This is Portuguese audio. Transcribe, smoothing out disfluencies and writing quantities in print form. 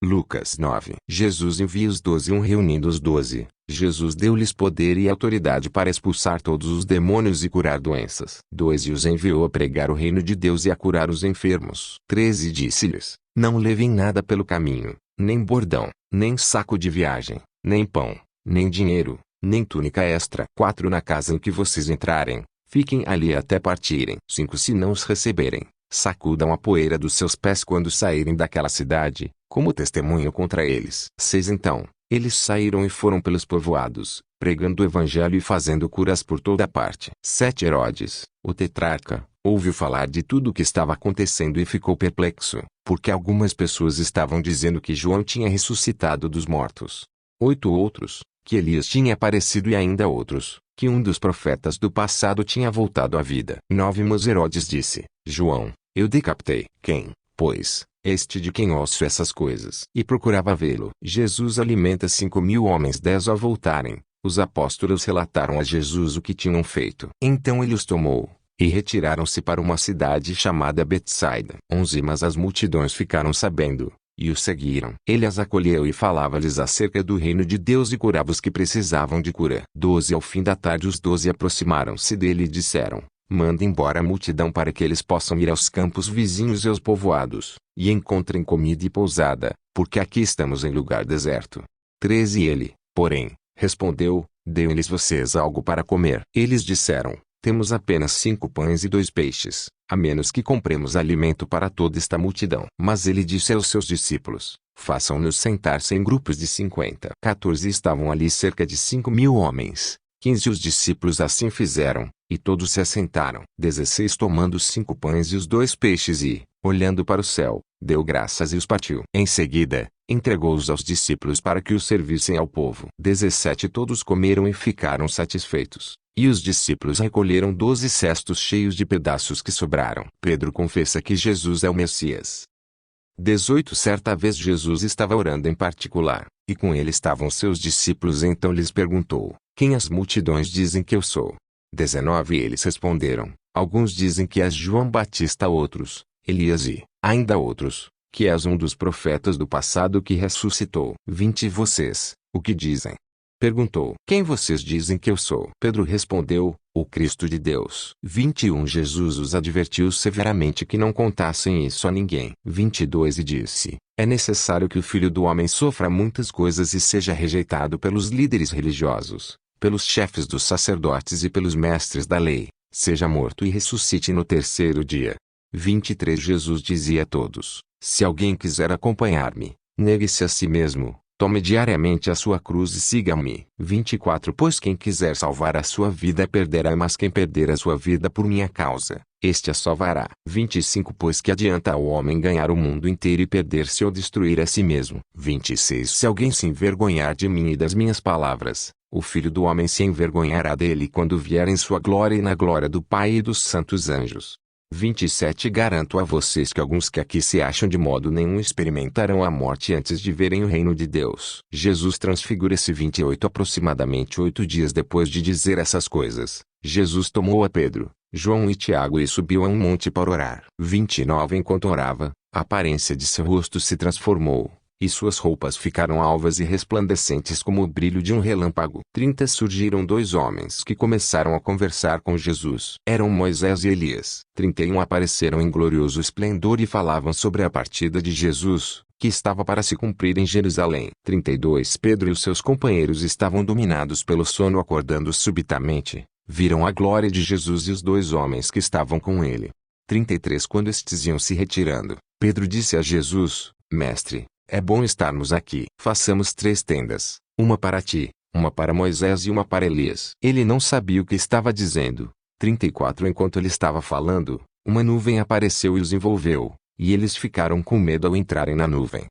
Lucas 9. Jesus envia os 12. Reunindo os 12, Jesus deu-lhes poder e autoridade para expulsar todos os demônios e curar doenças. 2. E os enviou a pregar o reino de Deus e a curar os enfermos. 13. Disse-lhes: Não levem nada pelo caminho, nem bordão, nem saco de viagem, nem pão, nem dinheiro, nem túnica extra. 4. Na casa em que vocês entrarem, fiquem ali até partirem. 5. Se não os receberem, sacudam a poeira dos seus pés quando saírem daquela cidade, como testemunho contra eles. 6. Então, eles saíram e foram pelos povoados, pregando o evangelho e fazendo curas por toda parte. 7. Herodes, o tetrarca, ouviu falar de tudo o que estava acontecendo e ficou perplexo, porque algumas pessoas estavam dizendo que João tinha ressuscitado dos mortos. 8. Outros, que Elias tinha aparecido, e ainda outros, que um dos profetas do passado tinha voltado à vida. 9. Mas Herodes disse: João, eu decapitei. Quem, pois, este de quem ouço essas coisas? E procurava vê-lo. Jesus alimenta 5.000 homens. 10. Ao voltarem, os apóstolos relataram a Jesus o que tinham feito. Então ele os tomou, e retiraram-se para uma cidade chamada Betsaida. 11. Mas as multidões ficaram sabendo, e o seguiram. Ele as acolheu e falava-lhes acerca do reino de Deus e curava os que precisavam de cura. 12. Ao fim da tarde os 12 aproximaram-se dele e disseram: Manda embora a multidão para que eles possam ir aos campos vizinhos e aos povoados, e encontrem comida e pousada, porque aqui estamos em lugar deserto. 13. Ele, porém, respondeu: Deem-lhes vocês algo para comer. Eles disseram: Temos apenas 5 pães e 2 peixes, a menos que compremos alimento para toda esta multidão. Mas ele disse aos seus discípulos: Façam-nos sentar-se em grupos de 50. 14. Estavam ali cerca de 5.000 homens. 15. Os discípulos assim fizeram, e todos se assentaram. 16. Tomando os 5 pães e os 2 peixes e, olhando para o céu, deu graças e os partiu. Em seguida, entregou-os aos discípulos para que os servissem ao povo. 17. Todos comeram e ficaram satisfeitos, e os discípulos recolheram 12 cestos cheios de pedaços que sobraram. Pedro confessa que Jesus é o Messias. 18. Certa vez Jesus estava orando em particular, e com ele estavam seus discípulos. Então lhes perguntou: Quem as multidões dizem que eu sou? 19. Eles responderam: Alguns dizem que és João Batista, outros, Elias e, ainda outros, que és um dos profetas do passado que ressuscitou. 20. Vocês, o que dizem? Perguntou: Quem vocês dizem que eu sou? Pedro respondeu: O Cristo de Deus. 21. Jesus os advertiu severamente que não contassem isso a ninguém. 22. E disse: É necessário que o Filho do Homem sofra muitas coisas e seja rejeitado pelos líderes religiosos, pelos chefes dos sacerdotes e pelos mestres da lei, seja morto e ressuscite no terceiro dia. 23. Jesus dizia a todos: Se alguém quiser acompanhar-me, negue-se a si mesmo, tome diariamente a sua cruz e siga-me. 24. Pois quem quiser salvar a sua vida perderá, mas quem perder a sua vida por minha causa, este a salvará. 25. Pois que adianta ao homem ganhar o mundo inteiro e perder-se ou destruir a si mesmo? 26. Se alguém se envergonhar de mim e das minhas palavras, o Filho do Homem se envergonhará dele quando vier em sua glória e na glória do Pai e dos santos anjos. 27. Garanto a vocês que alguns que aqui se acham de modo nenhum experimentarão a morte antes de verem o reino de Deus. Jesus transfigura-se. 28. Aproximadamente 8 dias depois de dizer essas coisas, Jesus tomou a Pedro, João e Tiago e subiu a um monte para orar. 29. Enquanto orava, a aparência de seu rosto se transformou, e suas roupas ficaram alvas e resplandecentes como o brilho de um relâmpago. 30. Surgiram 2 homens que começaram a conversar com Jesus. Eram Moisés e Elias. 31. Apareceram em glorioso esplendor e falavam sobre a partida de Jesus, que estava para se cumprir em Jerusalém. 32. Pedro e os seus companheiros estavam dominados pelo sono. Acordando subitamente, viram a glória de Jesus e os 2 homens que estavam com ele. 33. Quando estes iam se retirando, Pedro disse a Jesus: Mestre, é bom estarmos aqui. Façamos 3 tendas, uma para ti, uma para Moisés e uma para Elias. Ele não sabia o que estava dizendo. 34. Enquanto ele estava falando, uma nuvem apareceu e os envolveu, e eles ficaram com medo ao entrarem na nuvem.